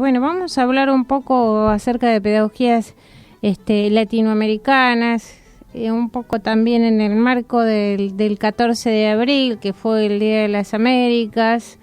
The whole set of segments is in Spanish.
Bueno, vamos a hablar un poco acerca de pedagogías latinoamericanas, un poco también en el marco del 14 de abril, que fue el Día de las Américas.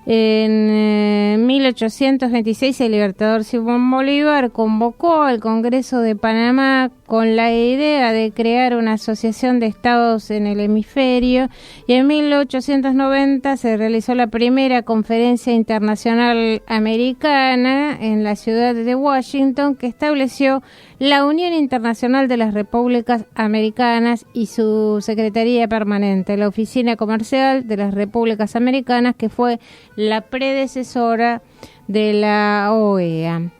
En 1826 el libertador Simón Bolívar convocó al Congreso de Panamá con la idea de crear una asociación de estados en el hemisferio, y en 1890 se realizó la primera conferencia internacional americana en la ciudad de Washington, que estableció la Unión Internacional de las Repúblicas Americanas y su Secretaría Permanente, la Oficina Comercial de las Repúblicas Americanas, que fue la predecesora de la OEA.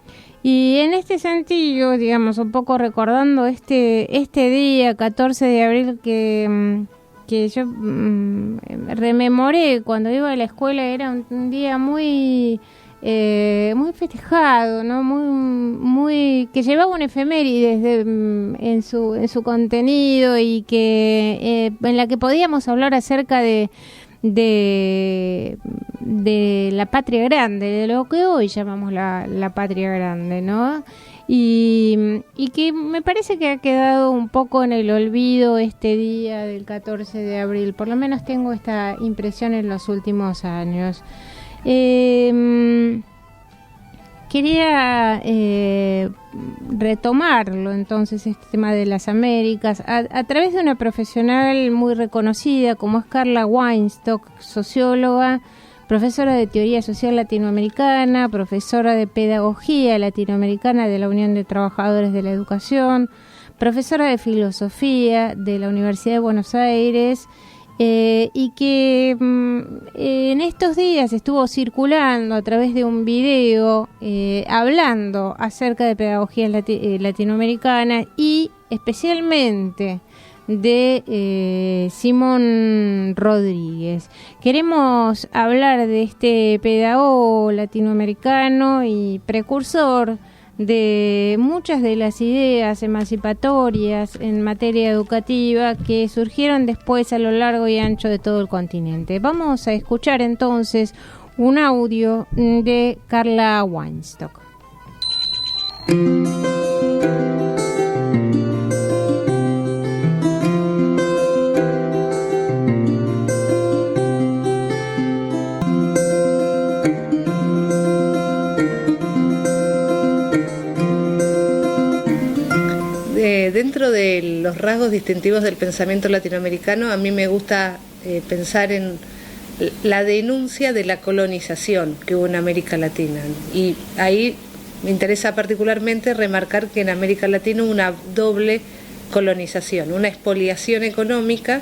Y en este sentido, digamos, un poco recordando este día, 14 de abril, que yo rememoré cuando iba a la escuela, era un día muy festejado, ¿no? Muy que llevaba un efemérides en su contenido, y que en la que podíamos hablar acerca de la patria grande, de lo que hoy llamamos la patria grande, ¿no? Y que me parece que ha quedado un poco en el olvido este día del 14 de abril, por lo menos tengo esta impresión en los últimos años. Quería retomarlo entonces, este tema de las Américas, a través de una profesional muy reconocida como es Carla Weinstock, socióloga, profesora de Teoría Social Latinoamericana, profesora de Pedagogía Latinoamericana de la Unión de Trabajadores de la Educación, profesora de Filosofía de la Universidad de Buenos Aires, y que en estos días estuvo circulando a través de un video hablando acerca de pedagogía latinoamericana, y especialmente de Simón Rodríguez. Queremos hablar de este pedagogo latinoamericano y precursor de muchas de las ideas emancipatorias en materia educativa que surgieron después a lo largo y ancho de todo el continente. Vamos a escuchar entonces un audio de Carla Weinstock. Dentro de los rasgos distintivos del pensamiento latinoamericano, a mí me gusta pensar en la denuncia de la colonización que hubo en América Latina. Y ahí me interesa particularmente remarcar que en América Latina hubo una doble colonización, una expoliación económica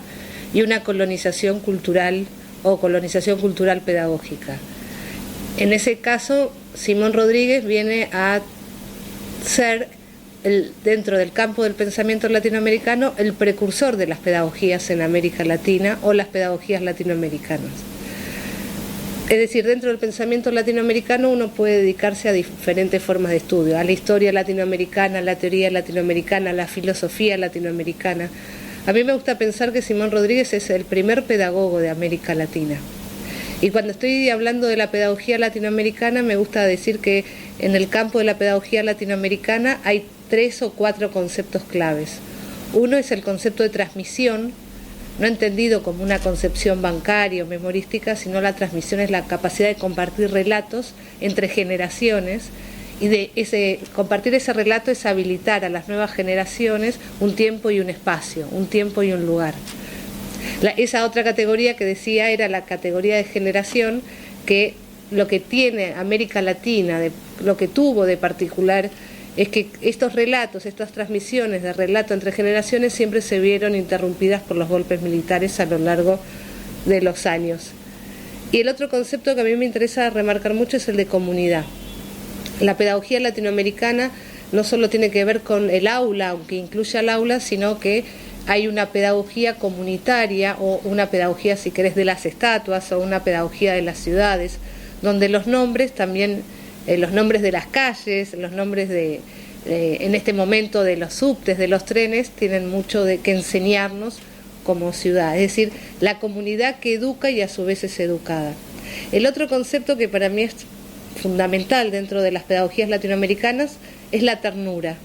y una colonización cultural o colonización cultural pedagógica. En ese caso, Simón Rodríguez viene a ser dentro del campo del pensamiento latinoamericano, el precursor de las pedagogías en América Latina o las pedagogías latinoamericanas. Es decir, dentro del pensamiento latinoamericano uno puede dedicarse a diferentes formas de estudio, a la historia latinoamericana, a la teoría latinoamericana, a la filosofía latinoamericana. A mí me gusta pensar que Simón Rodríguez es el primer pedagogo de América Latina. Y cuando estoy hablando de la pedagogía latinoamericana, me gusta decir que en el campo de la pedagogía latinoamericana hay 3 o 4 conceptos claves. Uno es el concepto de transmisión, no entendido como una concepción bancaria o memorística, sino la transmisión es la capacidad de compartir relatos entre generaciones, y compartir ese relato es habilitar a las nuevas generaciones un tiempo y un espacio, un tiempo y un lugar. Esa otra categoría que decía era la categoría de generación, que lo que tiene América Latina, lo que tuvo de particular, es que estos relatos, estas transmisiones de relato entre generaciones siempre se vieron interrumpidas por los golpes militares a lo largo de los años. Y el otro concepto que a mí me interesa remarcar mucho es el de comunidad. La pedagogía latinoamericana no solo tiene que ver con el aula, aunque incluye al aula, sino que hay una pedagogía comunitaria, o una pedagogía, si querés, de las estatuas, o una pedagogía de las ciudades, donde los nombres también, los nombres de las calles, los nombres en este momento de los subtes, de los trenes, tienen mucho que enseñarnos como ciudad, es decir, la comunidad que educa y a su vez es educada. El otro concepto que para mí es fundamental dentro de las pedagogías latinoamericanas es la ternura,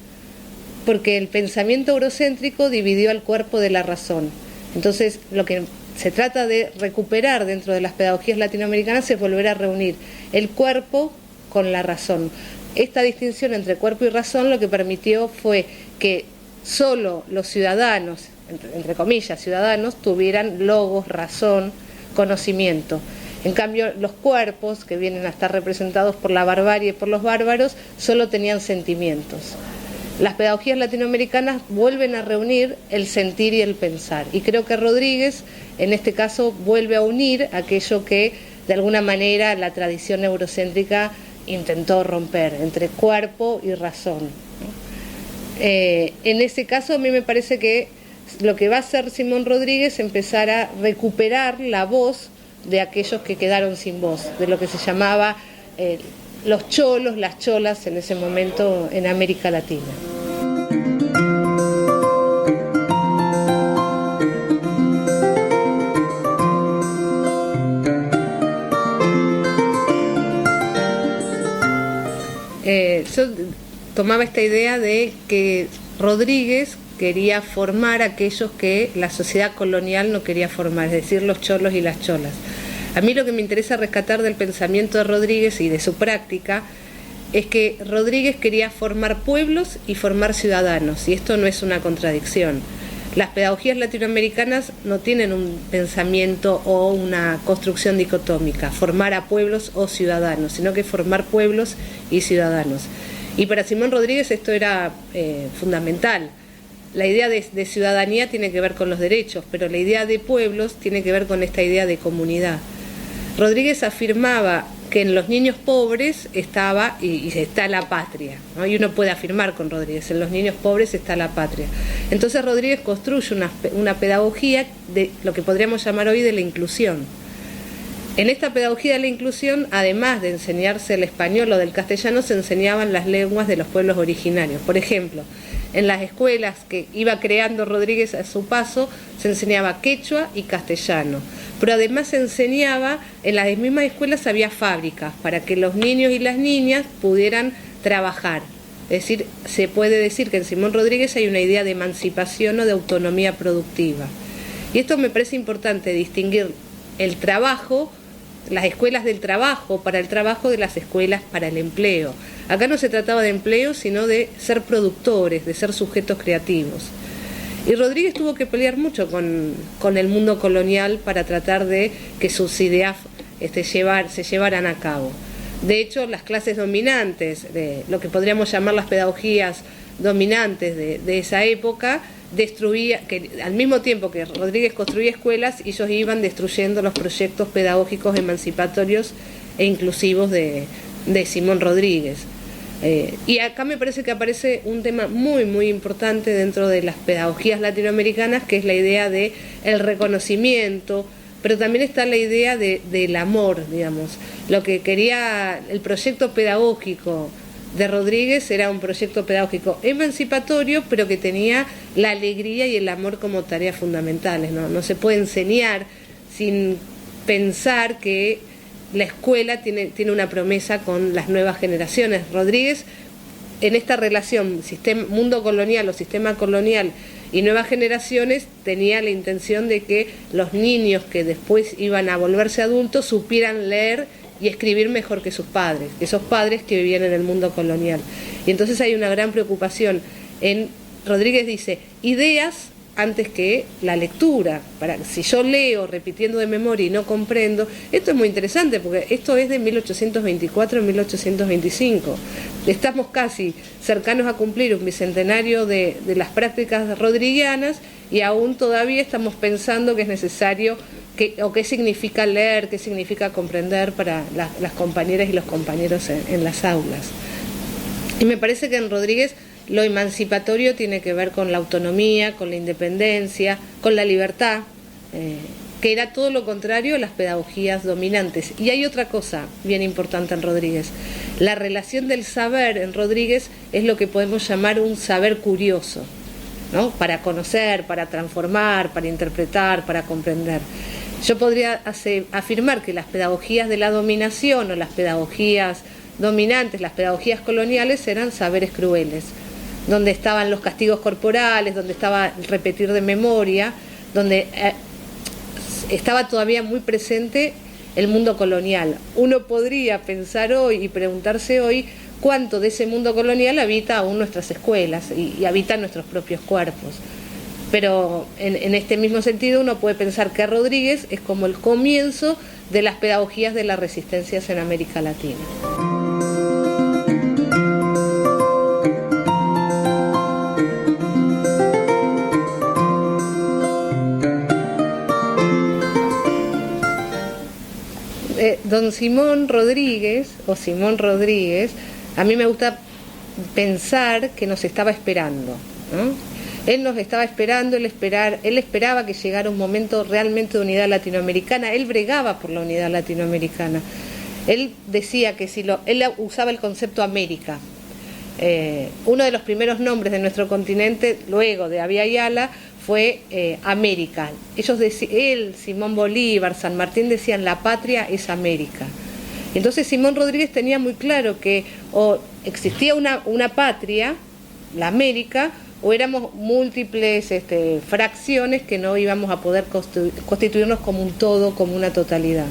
porque el pensamiento eurocéntrico dividió al cuerpo de la razón. Entonces, lo que se trata de recuperar dentro de las pedagogías latinoamericanas es volver a reunir el cuerpo con la razón. Esta distinción entre cuerpo y razón lo que permitió fue que solo los ciudadanos, entre comillas ciudadanos, tuvieran logos, razón, conocimiento. En cambio, los cuerpos, que vienen a estar representados por la barbarie y por los bárbaros, solo tenían sentimientos. Las pedagogías latinoamericanas vuelven a reunir el sentir y el pensar. Y creo que Rodríguez, en este caso, vuelve a unir aquello que, de alguna manera, la tradición eurocéntrica intentó romper, entre cuerpo y razón. En ese caso, a mí me parece que lo que va a hacer Simón Rodríguez es empezar a recuperar la voz de aquellos que quedaron sin voz, de lo que se llamaba los cholos, las cholas en ese momento en América Latina. Yo tomaba esta idea de que Rodríguez quería formar a aquellos que la sociedad colonial no quería formar, es decir, los cholos y las cholas. A mí lo que me interesa rescatar del pensamiento de Rodríguez y de su práctica es que Rodríguez quería formar pueblos y formar ciudadanos, y esto no es una contradicción. Las pedagogías latinoamericanas no tienen un pensamiento o una construcción dicotómica, formar a pueblos o ciudadanos, sino que formar pueblos y ciudadanos. Y para Simón Rodríguez esto era fundamental. La idea de ciudadanía tiene que ver con los derechos, pero la idea de pueblos tiene que ver con esta idea de comunidad. Rodríguez afirmaba que en los niños pobres estaba y está la patria, ¿no? Y uno puede afirmar con Rodríguez, en los niños pobres está la patria. Entonces Rodríguez construye una pedagogía de lo que podríamos llamar hoy de la inclusión. En esta pedagogía de la inclusión, además de enseñarse el español o del castellano, se enseñaban las lenguas de los pueblos originarios. Por ejemplo, en las escuelas que iba creando Rodríguez a su paso, se enseñaba quechua y castellano. Pero además se enseñaba, en las mismas escuelas había fábricas para que los niños y las niñas pudieran trabajar. Es decir, se puede decir que en Simón Rodríguez hay una idea de emancipación o de autonomía productiva. Y esto me parece importante, distinguir el trabajo, las escuelas del trabajo para el trabajo de las escuelas para el empleo. Acá no se trataba de empleo, sino de ser productores, de ser sujetos creativos. Y Rodríguez tuvo que pelear mucho con el mundo colonial para tratar de que sus ideas se llevaran a cabo. De hecho, las clases dominantes, de lo que podríamos llamar las pedagogías dominantes de esa época, que al mismo tiempo que Rodríguez construía escuelas, ellos iban destruyendo los proyectos pedagógicos emancipatorios e inclusivos de Simón Rodríguez. Y acá me parece que aparece un tema muy, muy importante dentro de las pedagogías latinoamericanas, que es la idea de el reconocimiento, pero también está la idea del amor, digamos. Lo que quería el proyecto pedagógico de Rodríguez era un proyecto pedagógico emancipatorio, pero que tenía la alegría y el amor como tareas fundamentales, ¿no? No se puede enseñar sin pensar que la escuela tiene una promesa con las nuevas generaciones. Rodríguez, en esta relación mundo colonial o sistema colonial y nuevas generaciones, tenía la intención de que los niños que después iban a volverse adultos supieran leer y escribir mejor que sus padres, esos padres que vivían en el mundo colonial. Y entonces hay una gran preocupación. Rodríguez dice, ideas antes que la lectura. Si yo leo repitiendo de memoria y no comprendo, esto es muy interesante porque esto es de 1824 a 1825. Estamos casi cercanos a cumplir un bicentenario de las prácticas rodriguianas y aún todavía estamos pensando que es necesario o qué significa leer, qué significa comprender para las compañeras y los compañeros en las aulas. Y me parece que en Rodríguez lo emancipatorio tiene que ver con la autonomía, con la independencia, con la libertad, que era todo lo contrario a las pedagogías dominantes. Y hay otra cosa bien importante en Rodríguez. La relación del saber en Rodríguez es lo que podemos llamar un saber curioso, ¿no? Para conocer, para transformar, para interpretar, para comprender. Yo podría afirmar que las pedagogías de la dominación o las pedagogías dominantes, las pedagogías coloniales, eran saberes crueles, donde estaban los castigos corporales, donde estaba el repetir de memoria, donde estaba todavía muy presente el mundo colonial. Uno podría pensar hoy y preguntarse hoy cuánto de ese mundo colonial habita aún nuestras escuelas y habita nuestros propios cuerpos. Pero en este mismo sentido uno puede pensar que Rodríguez es como el comienzo de las pedagogías de las resistencias en América Latina. Don Simón Rodríguez, a mí me gusta pensar que nos estaba esperando, ¿no? Él nos estaba esperando, él esperaba que llegara un momento realmente de unidad latinoamericana, él bregaba por la unidad latinoamericana. Él decía que él usaba el concepto América. Uno de los primeros nombres de nuestro continente, luego de Abya Yala, fue América. Él, Simón Bolívar, San Martín decían la patria es América. Entonces Simón Rodríguez tenía muy claro que o existía una patria, la América, o éramos múltiples fracciones que no íbamos a poder constituirnos como un todo, como una totalidad.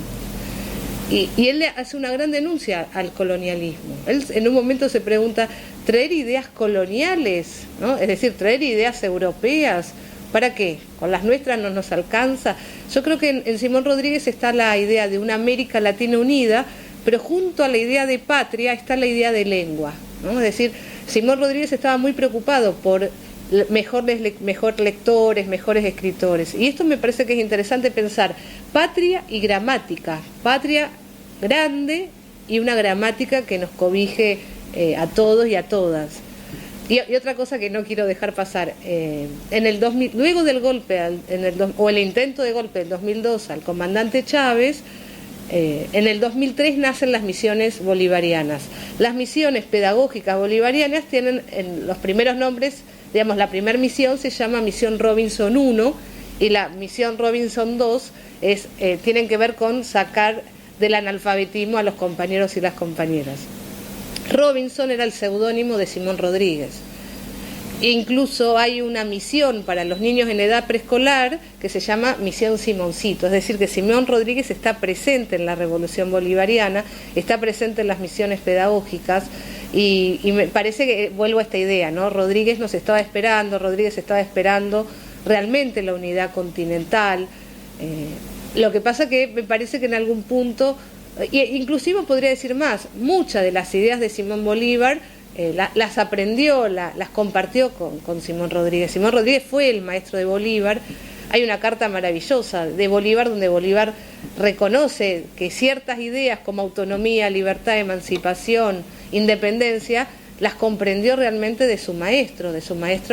Y él le hace una gran denuncia al colonialismo. Él en un momento se pregunta, ¿traer ideas coloniales, ¿no? Es decir, traer ideas europeas? ¿Para qué? ¿Con las nuestras no nos alcanza? Yo creo que en Simón Rodríguez está la idea de una América Latina unida, pero junto a la idea de patria está la idea de lengua, ¿no? Es decir, Simón Rodríguez estaba muy preocupado por mejores lectores, mejores escritores. Y esto me parece que es interesante pensar patria y gramática, patria grande y una gramática que nos cobije a todos y a todas. Y otra cosa que no quiero dejar pasar, en el 2000, luego del golpe, o el intento de golpe del 2002 al comandante Chávez, en el 2003 nacen las misiones bolivarianas. Las misiones pedagógicas bolivarianas tienen los primeros nombres, digamos, la primera misión se llama Misión Robinson I y la Misión Robinson II tienen que ver con sacar del analfabetismo a los compañeros y las compañeras. Robinson era el seudónimo de Simón Rodríguez. Incluso hay una misión para los niños en edad preescolar que se llama Misión Simoncito, es decir, que Simón Rodríguez está presente en la Revolución Bolivariana, está presente en las misiones pedagógicas y me parece que vuelvo a esta idea, ¿no? Rodríguez estaba esperando realmente la unidad continental. Lo que pasa que me parece que en algún punto, inclusive podría decir más, muchas de las ideas de Simón Bolívar las aprendió, las compartió con Simón Rodríguez. Simón Rodríguez fue el maestro de Bolívar. Hay una carta maravillosa de Bolívar donde Bolívar reconoce que ciertas ideas como autonomía, libertad, emancipación, independencia, las comprendió realmente de su maestro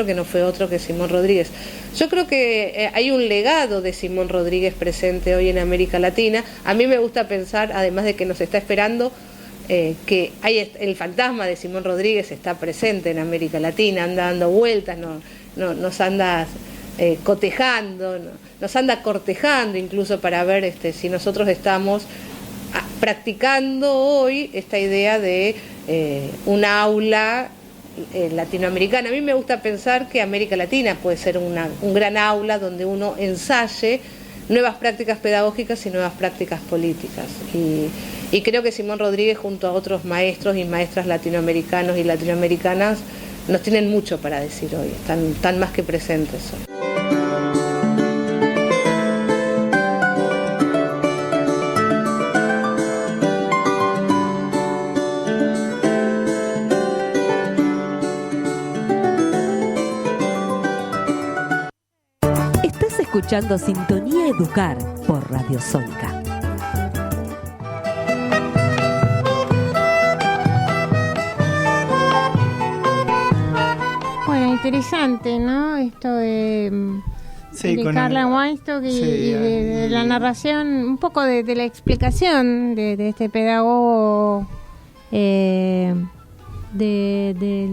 que no fue otro que Simón Rodríguez. Yo creo que hay un legado de Simón Rodríguez presente hoy en América Latina. A mí me gusta pensar, además de que nos está esperando, que el fantasma de Simón Rodríguez está presente en América Latina, anda dando vueltas, nos anda cotejando, nos anda cortejando incluso para ver si nosotros estamos practicando hoy esta idea de una aula latinoamericana. A mí me gusta pensar que América Latina puede ser un gran aula donde uno ensaye nuevas prácticas pedagógicas y nuevas prácticas políticas. Y creo que Simón Rodríguez, junto a otros maestros y maestras latinoamericanos y latinoamericanas, nos tienen mucho para decir hoy, están más que presentes hoy. Estás escuchando Sintonía Educar por Radio Sónica. Interesante, ¿no? Esto de Carla Weinstock y de la narración, un poco de la explicación de este pedagogo del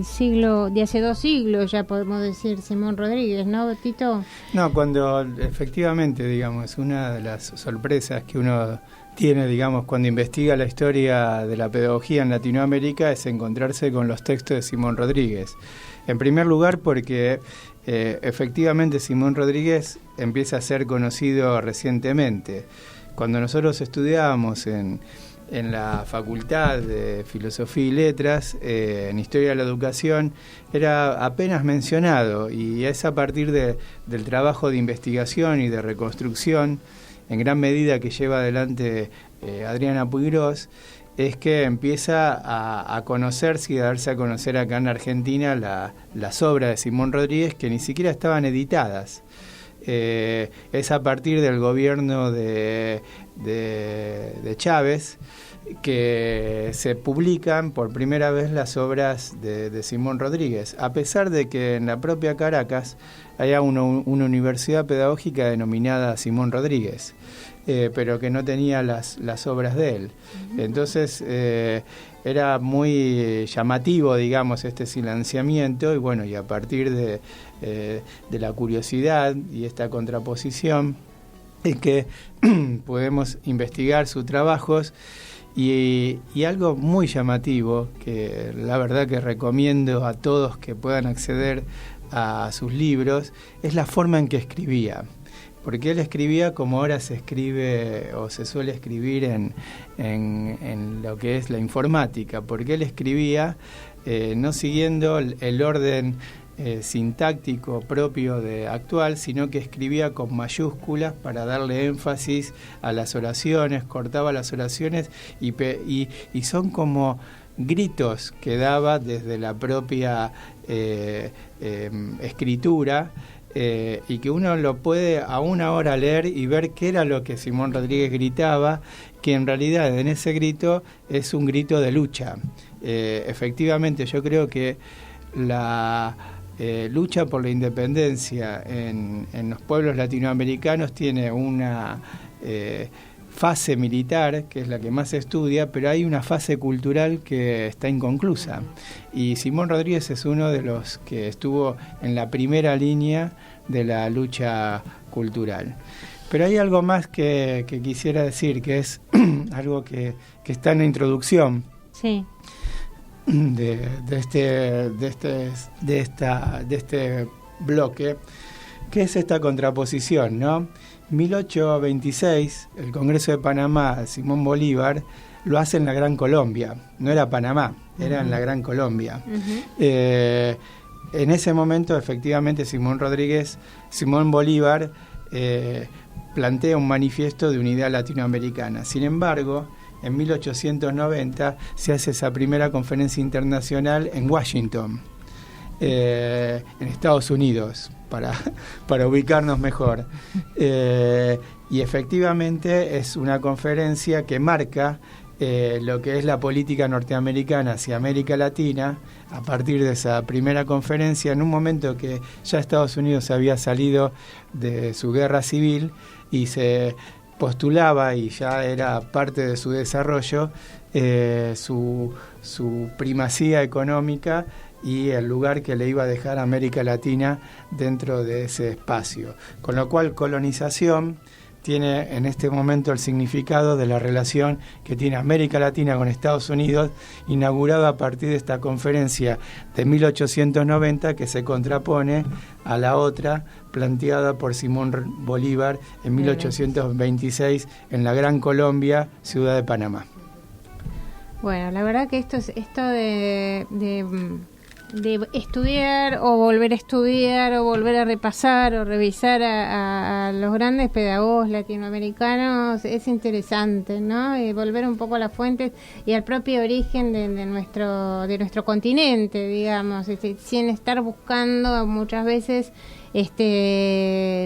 siglo, de hace 2 siglos, ya podemos decir, Simón Rodríguez, ¿no, Tito? No, cuando efectivamente, digamos, una de las sorpresas que uno tiene, digamos, cuando investiga la historia de la pedagogía en Latinoamérica, es encontrarse con los textos de Simón Rodríguez. En primer lugar, porque efectivamente Simón Rodríguez empieza a ser conocido recientemente. Cuando nosotros estudiábamos en la Facultad de Filosofía y Letras, en Historia de la Educación, era apenas mencionado, y es a partir del trabajo de investigación y de reconstrucción, en gran medida, que lleva adelante Adriana Puigros, es que empieza a conocerse y a darse a conocer acá en Argentina las obras de Simón Rodríguez, que ni siquiera estaban editadas. Es a partir del gobierno de Chávez que se publican por primera vez las obras de Simón Rodríguez, a pesar de que en la propia Caracas haya una universidad pedagógica denominada Simón Rodríguez, pero que no tenía las obras de él. Entonces era muy llamativo, digamos, este silenciamiento, y bueno, y a partir de la curiosidad y esta contraposición es que podemos investigar sus trabajos. Y algo muy llamativo, que la verdad que recomiendo a todos que puedan acceder a sus libros, es la forma en que escribía. Porque él escribía como ahora se escribe o se suele escribir en lo que es la informática, porque él escribía no siguiendo el orden sintáctico propio de actual, sino que escribía con mayúsculas para darle énfasis a las oraciones, cortaba las oraciones y son como gritos que daba desde la propia escritura, y que uno lo puede aún ahora leer y ver qué era lo que Simón Rodríguez gritaba, que en realidad en ese grito es un grito de lucha. Efectivamente, yo creo que la lucha por la independencia en los pueblos latinoamericanos tiene una fase militar, que es la que más se estudia, pero hay una fase cultural que está inconclusa. Y Simón Rodríguez es uno de los que estuvo en la primera línea de la lucha cultural. Pero hay algo más que quisiera decir, que es algo que está en la introducción. Sí. De este bloque, que es esta contraposición, ¿no? 1826, el Congreso de Panamá, Simón Bolívar, lo hace en la Gran Colombia. No era Panamá, era en la Gran Colombia. En ese momento, efectivamente, Simón Bolívar plantea un manifiesto de unidad latinoamericana. Sin embargo, en 1890 se hace esa primera conferencia internacional en Washington, en Estados Unidos, para ubicarnos mejor. Y efectivamente es una conferencia que marca lo que es la política norteamericana hacia América Latina, a partir de esa primera conferencia, en un momento que ya Estados Unidos había salido de su guerra civil y se postulaba, y ya era parte de su desarrollo, su primacía económica y el lugar que le iba a dejar a América Latina dentro de ese espacio. Con lo cual, colonización tiene en este momento el significado de la relación que tiene América Latina con Estados Unidos, inaugurada a partir de esta conferencia de 1890, que se contrapone a la otra planteada por Simón Bolívar en 1826 en la Gran Colombia, ciudad de Panamá. Bueno, la verdad que esto de estudiar o volver a estudiar o volver a repasar o revisar a los grandes pedagogos latinoamericanos es interesante, ¿no? Volver un poco a las fuentes y al propio origen de nuestro continente, digamos, sin estar buscando muchas veces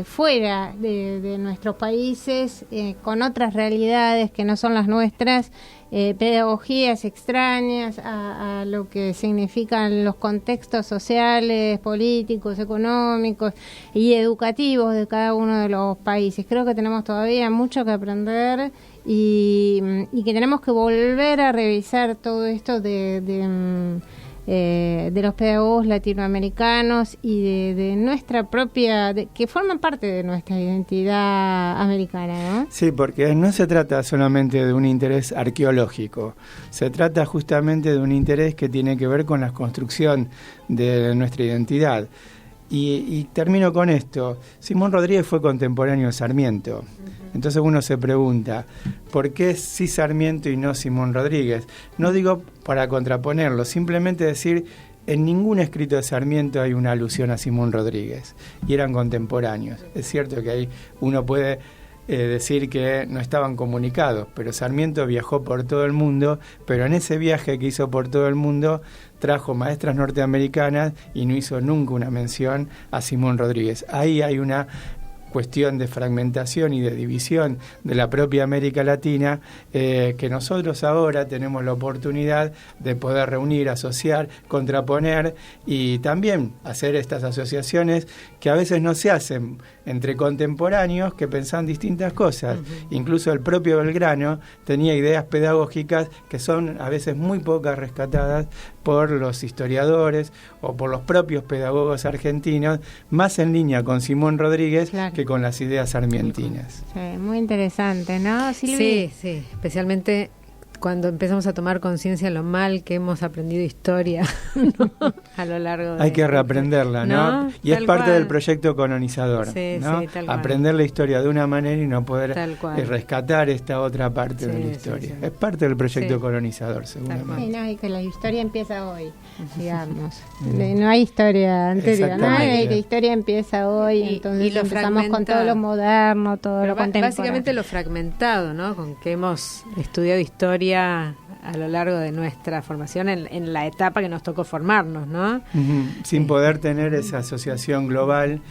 fuera de nuestros países, con otras realidades que no son las nuestras, pedagogías extrañas a lo que significan los contextos sociales, políticos, económicos y educativos de cada uno de los países. Creo que tenemos todavía mucho que aprender y que tenemos que volver a revisar todo esto de de los pedagogos latinoamericanos y de nuestra propia, que forman parte de nuestra identidad americana, ¿no? Sí, porque no se trata solamente de un interés arqueológico, se trata justamente de un interés que tiene que ver con la construcción de nuestra identidad. Y termino con esto. Simón Rodríguez fue contemporáneo de Sarmiento. Entonces uno se pregunta, ¿por qué sí Sarmiento y no Simón Rodríguez? No digo para contraponerlo, simplemente decir, en ningún escrito de Sarmiento hay una alusión a Simón Rodríguez, y eran contemporáneos. Es cierto que ahí uno puede decir que no estaban comunicados, pero Sarmiento viajó por todo el mundo, pero en ese viaje que hizo por todo el mundo trajo maestras norteamericanas y no hizo nunca una mención a Simón Rodríguez. Ahí hay una cuestión de fragmentación y de división de la propia América Latina, que nosotros ahora tenemos la oportunidad de poder reunir, asociar, contraponer y también hacer estas asociaciones que a veces no se hacen entre contemporáneos que pensaban distintas cosas. Incluso el propio Belgrano tenía ideas pedagógicas que son a veces muy pocas rescatadas por los historiadores o por los propios pedagogos argentinos, más en línea con Simón Rodríguez, claro, que con las ideas sarmientinas. Sí, muy interesante, ¿no, Silvia? Sí, sí, especialmente cuando empezamos a tomar conciencia de lo mal que hemos aprendido historia, ¿no? A lo largo de... Hay que reaprenderla, ¿no? Y es parte del proyecto colonizador, sí, ¿no? Sí, aprender la historia de una manera y no poder rescatar esta otra parte de la historia. Sí. Es parte del proyecto colonizador, seguramente. Sí, no, y que la historia empieza hoy, digamos. No hay historia anterior, ¿no? La historia empieza hoy, entonces empezamos con todo lo moderno, todo lo contemporáneo. Básicamente lo fragmentado, ¿no? Con que hemos estudiado historia a lo largo de nuestra formación en la etapa que nos tocó formarnos, ¿no? Sin poder tener esa asociación global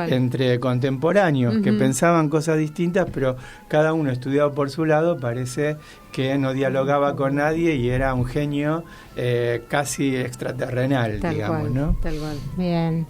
entre contemporáneos que pensaban cosas distintas, pero cada uno estudiado por su lado, parece que no dialogaba con nadie y era un genio casi extraterrenal, digamos, ¿no? Tal cual. Bien.